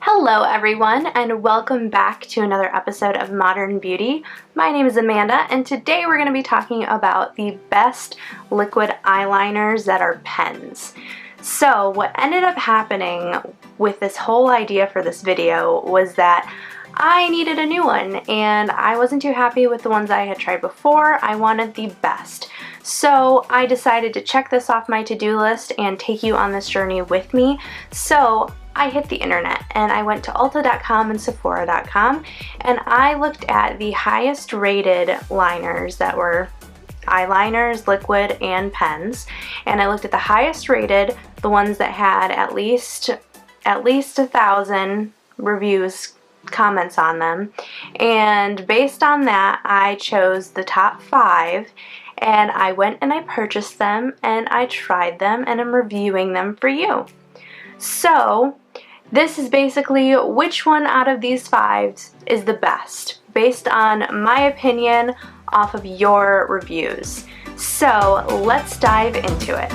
Hello everyone and welcome back to another episode of Modern Beauty. My name is Amanda and today we're going to be talking about the best liquid eyeliners that are pens. So what ended up happening with this whole idea for this video was that I needed a new one and I wasn't too happy with the ones I had tried before. I wanted the best. So I decided to check this off my to-do list and take you on this journey with me. So I hit the internet and I went to Ulta.com and Sephora.com and I looked at the highest rated liners that were eyeliners, liquid, and pens. And I looked at the highest rated, the ones that had at least 1,000 reviews, comments on them. And based on that, I chose the top 5 and I went and I purchased them and I tried them and I'm reviewing them for you. So this is basically which one out of these 5 is the best, based on my opinion off of your reviews. So let's dive into it.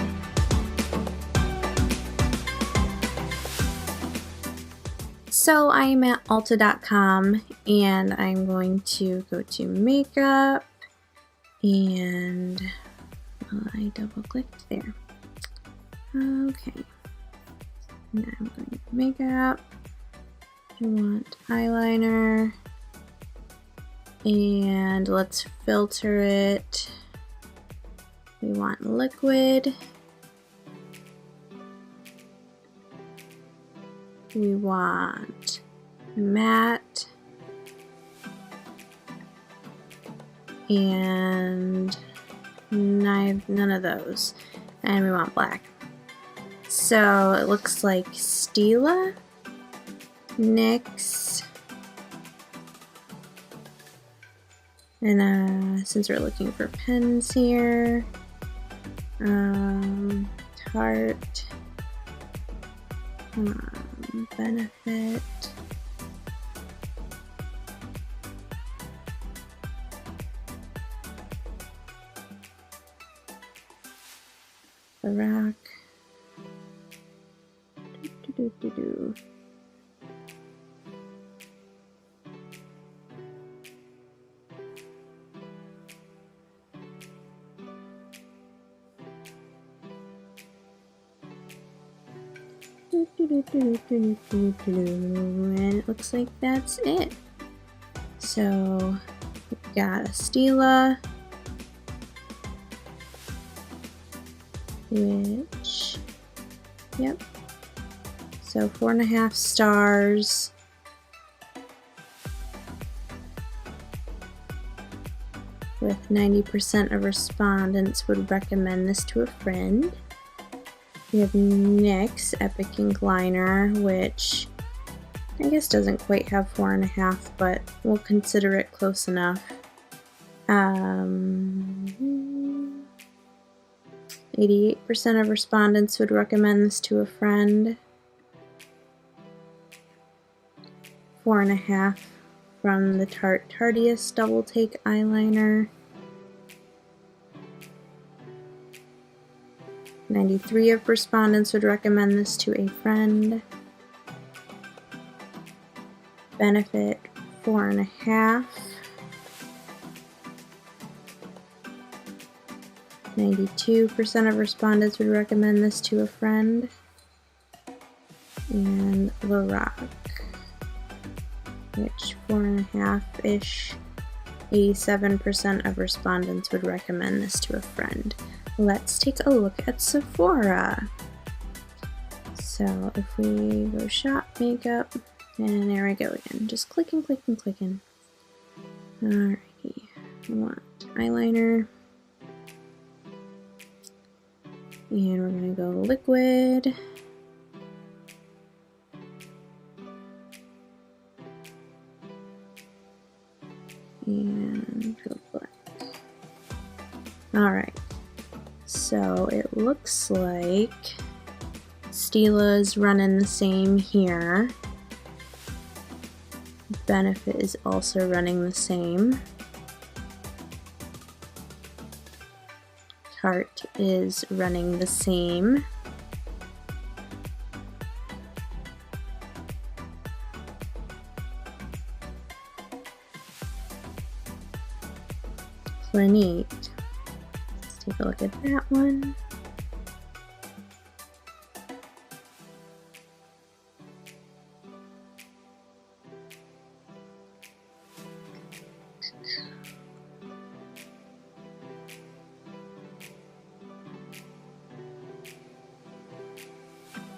So I'm at Ulta.com and I'm going to go to makeup and I double clicked there. Okay. Now I'm going to makeup. I want eyeliner and let's filter it. We want liquid. We want matte and none of those. And we want black. So it looks like Stila, NYX, and since we're looking for pens here, Tarte, Benefit, The Rock. And it looks like that's it. So we've got a Stila, which, yep. So 4.5 stars. With 90% of respondents would recommend this to a friend. We have NYX Epic Ink Liner, which I guess doesn't quite have 4.5, but we'll consider it close enough. 88% of respondents would recommend this to a friend. 4.5 from the Tarte Tarteist Double Take Eyeliner. 93% of respondents would recommend this to a friend. Benefit 4.5. 92% of respondents would recommend this to a friend. And The Rock, which 4.5-ish, 87% of respondents would recommend this to a friend. Let's take a look at Sephora. So if we go shop, makeup, and there we go again. Just clicking. Alrighty, I want eyeliner. And we're gonna go liquid. And go black. Alright. So it looks like Stila's running the same here. Benefit is also running the same. Tarte is running the same. Clinique. Let's take a look at that one.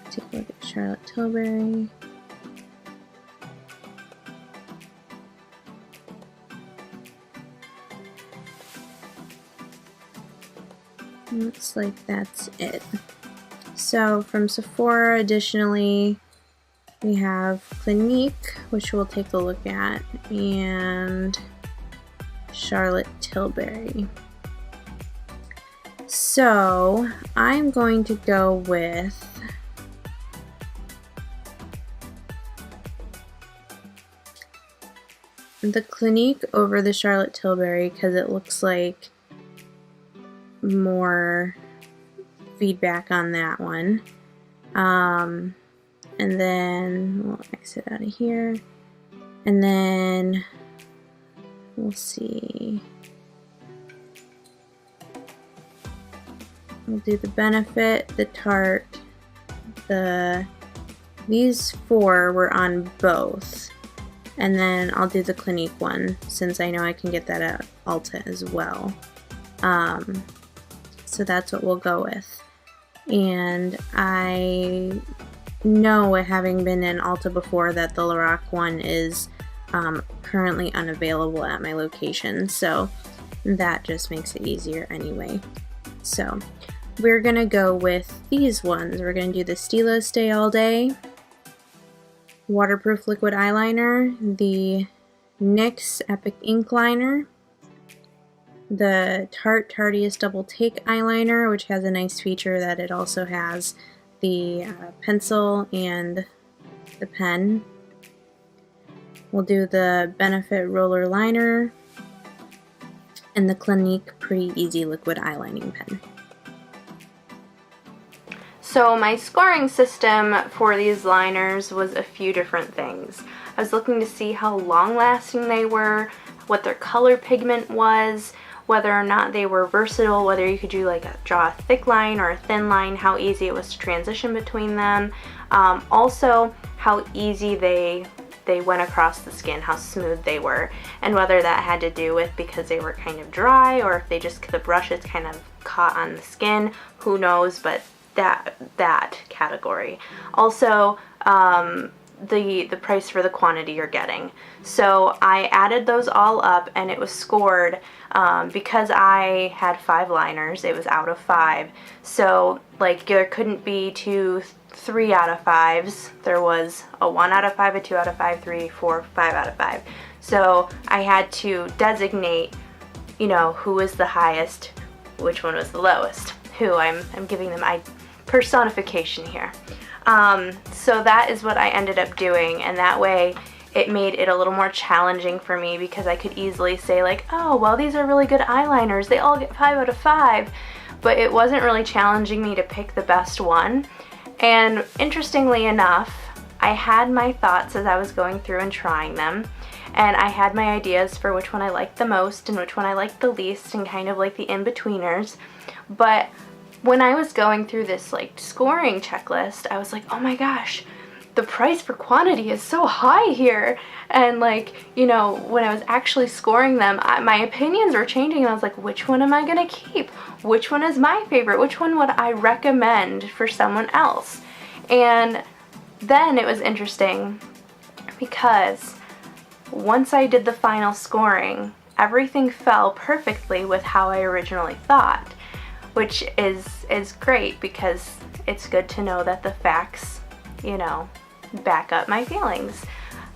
Take a look at Charlotte Tilbury. Looks like that's it. So from Sephora, additionally, we have Clinique, which we'll take a look at, and Charlotte Tilbury. So I'm going to go with the Clinique over the Charlotte Tilbury because it looks like more feedback on that one. And then we'll exit out of here. And then we'll see. We'll do the Benefit, the Tarte, these four were on both. And then I'll do the Clinique one since I know I can get that at Ulta as well. So that's what we'll go with. And I know, having been in Ulta before, that the Lorac one is currently unavailable at my location, so that just makes it easier anyway. So we're gonna go with these ones. We're gonna do the Stila Stay All Day Waterproof Liquid Eyeliner, the NYX Epic Ink Liner, the Tarte Tarteist Double Take Eyeliner, which has a nice feature that it also has the pencil and the pen. We'll do the Benefit Roller Liner and the Clinique Pretty Easy Liquid Eyelining Pen. So my scoring system for these liners was a few different things. I was looking to see how long lasting they were, what their color pigment was, whether or not they were versatile, whether you could do like draw a thick line or a thin line, how easy it was to transition between them. Also how easy they went across the skin, how smooth they were, and whether that had to do with because they were kind of dry or if they just, the brushes kind of caught on the skin, who knows, but that category. Also, the price for the quantity you're getting. So I added those all up and it was scored because I had 5 liners, it was out of 5. So like there couldn't be 2, 3 out of 5s. There was a 1 out of 5, a 2 out of 5, 3, 4, 5 out of 5. So I had to designate, you know, who was the highest, which one was the lowest. Who I'm giving them personification here. So that is what I ended up doing, and that way it made it a little more challenging for me because I could easily say like, oh, well, these are really good eyeliners, they all get 5 out of 5, but it wasn't really challenging me to pick the best one. And interestingly enough, I had my thoughts as I was going through and trying them, and I had my ideas for which one I liked the most and which one I liked the least, and kind of like the in-betweeners. But when I was going through this like scoring checklist, I was like, oh my gosh, the price for quantity is so high here. And like, you know, when I was actually scoring them, my opinions were changing, and I was like, which one am I gonna keep? Which one is my favorite? Which one would I recommend for someone else? And then it was interesting because once I did the final scoring, everything fell perfectly with how I originally thought, which is great because it's good to know that the facts, you know, back up my feelings.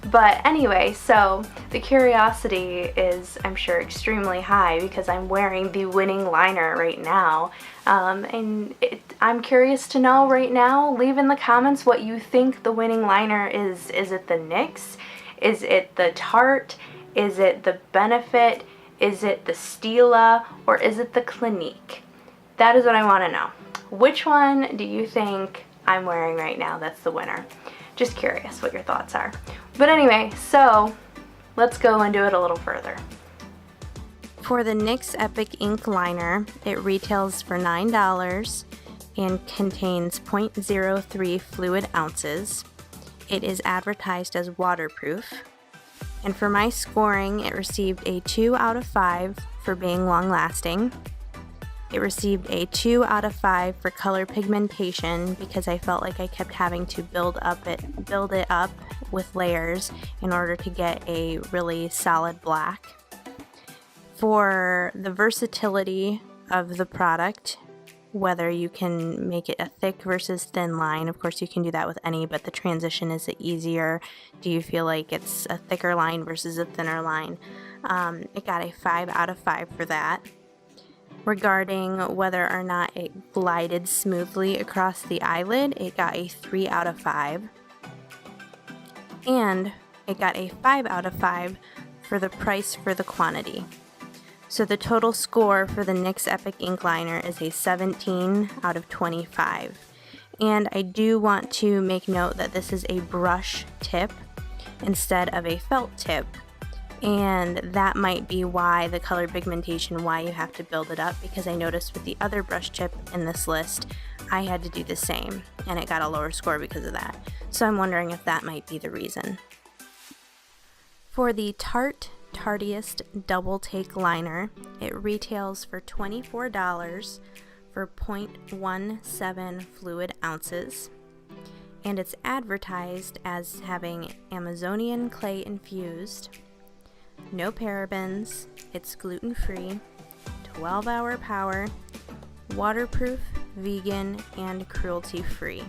But anyway, so the curiosity is, I'm sure, extremely high because I'm wearing the winning liner right now. And I'm curious to know right now, leave in the comments what you think the winning liner is. Is it the NYX? Is it the Tarte? Is it the Benefit? Is it the Stila? Or is it the Clinique? That is what I want to know. Which one do you think I'm wearing right now that's the winner? Just curious what your thoughts are. But anyway, so let's go and do it a little further. For the NYX Epic Ink Liner, it retails for $9 and contains 0.03 fluid ounces. It is advertised as waterproof. And for my scoring, it received a 2 out of 5 for being long-lasting. It received a 2 out of 5 for color pigmentation because I felt like I kept having to build it up with layers in order to get a really solid black. For the versatility of the product, whether you can make it a thick versus thin line, of course you can do that with any, but the transition, is it easier? Do you feel like it's a thicker line versus a thinner line? It got a 5 out of 5 for that. Regarding whether or not it glided smoothly across the eyelid, it got a 3 out of 5. And it got a 5 out of 5 for the price for the quantity. So the total score for the NYX Epic Ink Liner is a 17 out of 25. And I do want to make note that this is a brush tip instead of a felt tip. And that might be why the color pigmentation, why you have to build it up, because I noticed with the other brush tip in this list, I had to do the same, and it got a lower score because of that. So I'm wondering if that might be the reason. For the Tartiest Double Take Liner, it retails for $24 for 0.17 fluid ounces, and it's advertised as having Amazonian clay infused, no parabens, it's gluten-free, 12-hour power, waterproof, vegan, and cruelty-free.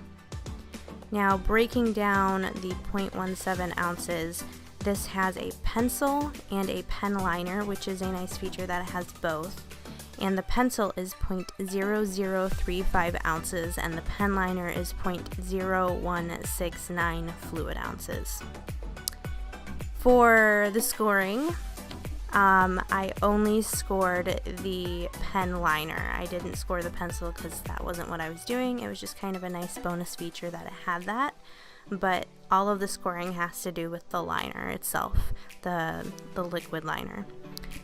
Now, breaking down the 0.17 ounces, this has a pencil and a pen liner, which is a nice feature that it has both. And the pencil is 0.0035 ounces, and the pen liner is 0.0169 fluid ounces. For the scoring, I only scored the pen liner. I didn't score the pencil because that wasn't what I was doing. It was just kind of a nice bonus feature that it had that. But all of the scoring has to do with the liner itself, the liquid liner.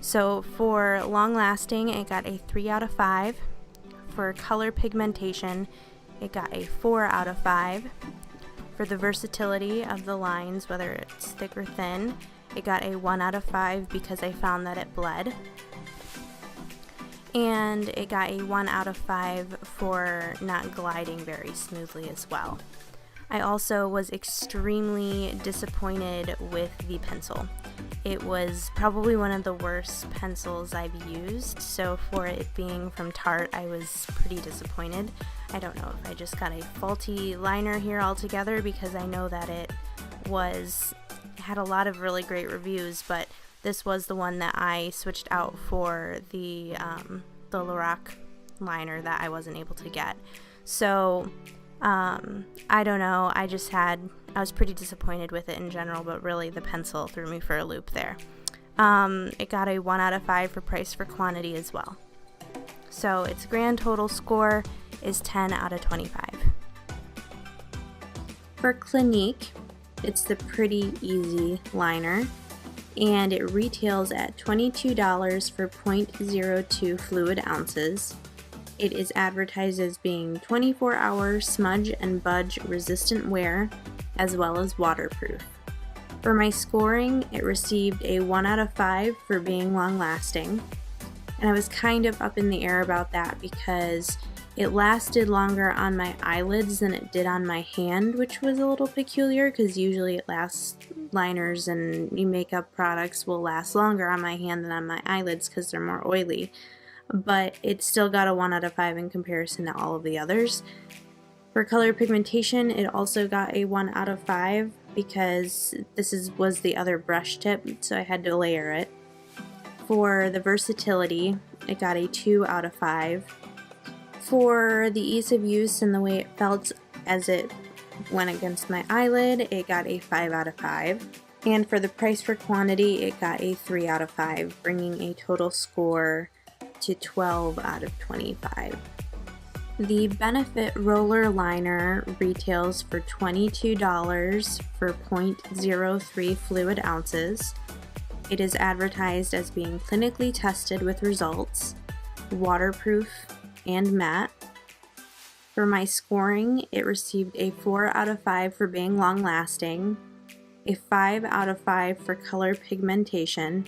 So for long lasting, it got a 3 out of 5. For color pigmentation, it got a 4 out of 5. For the versatility of the lines, whether it's thick or thin, it got a 1 out of 5 because I found that it bled. And it got a 1 out of 5 for not gliding very smoothly as well. I also was extremely disappointed with the pencil. It was probably one of the worst pencils I've used, so for it being from Tarte, I was pretty disappointed. I don't know if I just got a faulty liner here altogether, because I know that it had a lot of really great reviews, but this was the one that I switched out for the Lorac liner that I wasn't able to get. So I don't know, I was pretty disappointed with it in general, but really the pencil threw me for a loop there. It got a 1 out of 5 for price for quantity as well. So its grand total score is 10 out of 25. For Clinique, it's the Pretty Easy liner, and it retails at $22 for 0.02 fluid ounces. It is advertised as being 24-hour smudge and budge resistant wear, as well as waterproof. For my scoring, it received a 1 out of 5 for being long lasting, and I was kind of up in the air about that because it lasted longer on my eyelids than it did on my hand, which was a little peculiar because usually liners and makeup products will last longer on my hand than on my eyelids because they're more oily. But it still got a 1 out of 5 in comparison to all of the others. For color pigmentation, it also got a 1 out of 5 because this was the other brush tip, so I had to layer it. For the versatility, it got a 2 out of 5. For the ease of use and the way it felt as it went against my eyelid, it got a 5 out of 5. And for the price for quantity, it got a 3 out of 5, bringing a total score to 12 out of 25. The Benefit Roller Liner retails for $22 for 0.03 fluid ounces. It is advertised as being clinically tested with results, waterproof, and matte. For my scoring, it received a 4 out of 5 for being long-lasting, a 5 out of 5 for color pigmentation,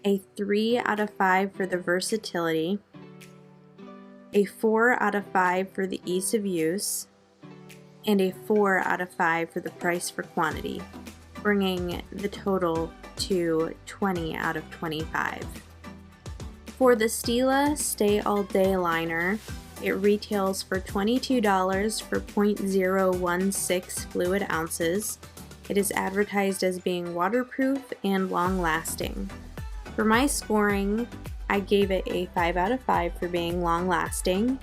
a 3 out of 5 for the versatility, a 4 out of 5 for the ease of use, and a 4 out of 5 for the price for quantity, bringing the total to 20 out of 25. For the Stila Stay All Day liner, it retails for $22 for 0.016 fluid ounces. It is advertised as being waterproof and long-lasting. For my scoring, I gave it a 5 out of 5 for being long-lasting,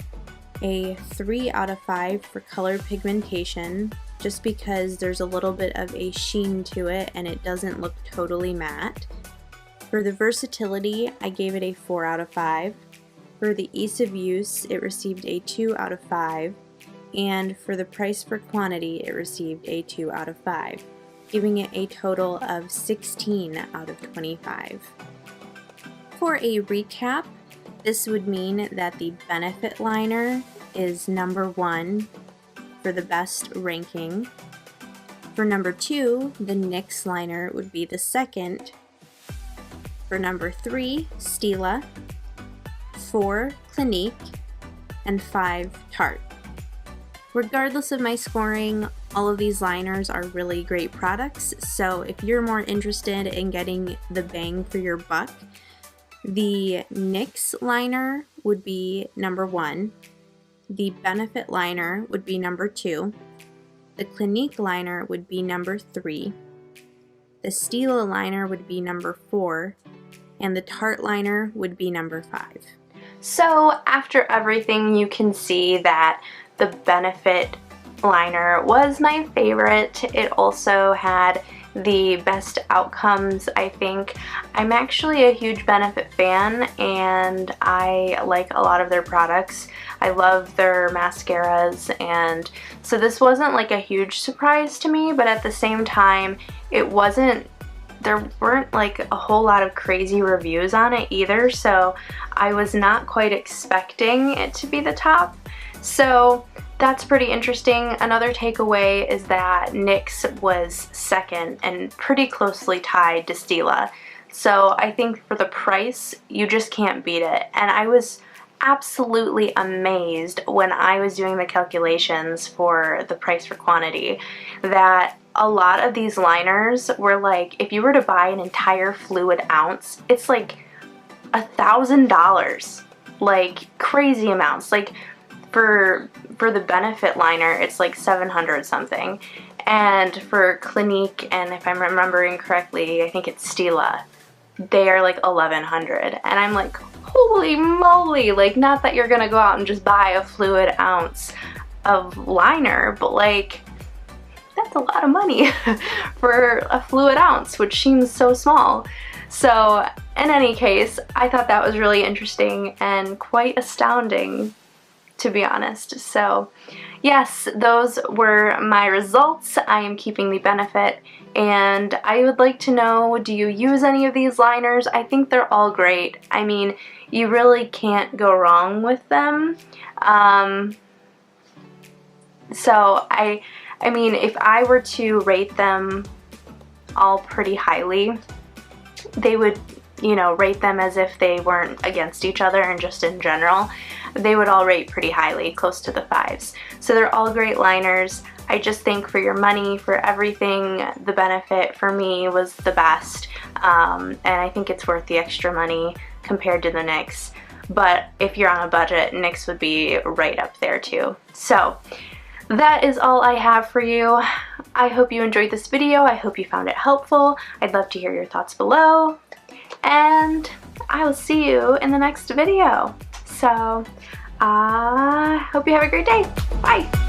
a 3 out of 5 for color pigmentation, just because there's a little bit of a sheen to it and it doesn't look totally matte. For the versatility, I gave it a 4 out of 5. For the ease of use, it received a 2 out of 5. And for the price for quantity, it received a 2 out of 5, giving it a total of 16 out of 25. For a recap, this would mean that the Benefit liner is number 1 for the best ranking. For number 2, the NYX liner would be the second. For number 3, Stila, 4, Clinique, and 5, Tarte. Regardless of my scoring, all of these liners are really great products, so if you're more interested in getting the bang for your buck, the NYX liner would be number 1, the Benefit liner would be number 2, the Clinique liner would be number 3, the Stila liner would be number 4, and the Tarte liner would be number 5. So after everything, you can see that the Benefit liner was my favorite. It also had the best outcomes, I think. I'm actually a huge Benefit fan and I like a lot of their products. I love their mascaras, and so this wasn't like a huge surprise to me, but at the same time, there weren't like a whole lot of crazy reviews on it either, so I was not quite expecting it to be the top. So that's pretty interesting. Another takeaway is that NYX was second and pretty closely tied to Stila. So I think for the price, you just can't beat it. And I was absolutely amazed when I was doing the calculations for the price for quantity that a lot of these liners were like, if you were to buy an entire fluid ounce, it's like $1,000, like crazy amounts. Like for the Benefit liner, it's like 700 something, and for Clinique, and if I'm remembering correctly, I think it's Stila, they are like 1,100, and I'm like, holy moly, like not that you're gonna go out and just buy a fluid ounce of liner, but like that's a lot of money for a fluid ounce, which seems so small. So in any case, I thought that was really interesting and quite astounding, to be honest. So yes, those were my results. I am keeping the Benefit, and I would like to know, do you use any of these liners? I think they're all great. I mean, you really can't go wrong with them. So I mean, if I were to rate them all pretty highly, they would, you know, rate them as if they weren't against each other and just in general. They would all rate pretty highly, close to the 5s. So they're all great liners. I just think for your money, for everything, the Benefit for me was the best. And I think it's worth the extra money compared to the NYX. But if you're on a budget, NYX would be right up there too. So that is all I have for you. I hope you enjoyed this video. I hope you found it helpful. I'd love to hear your thoughts below. And I will see you in the next video. So I hope you have a great day. Bye!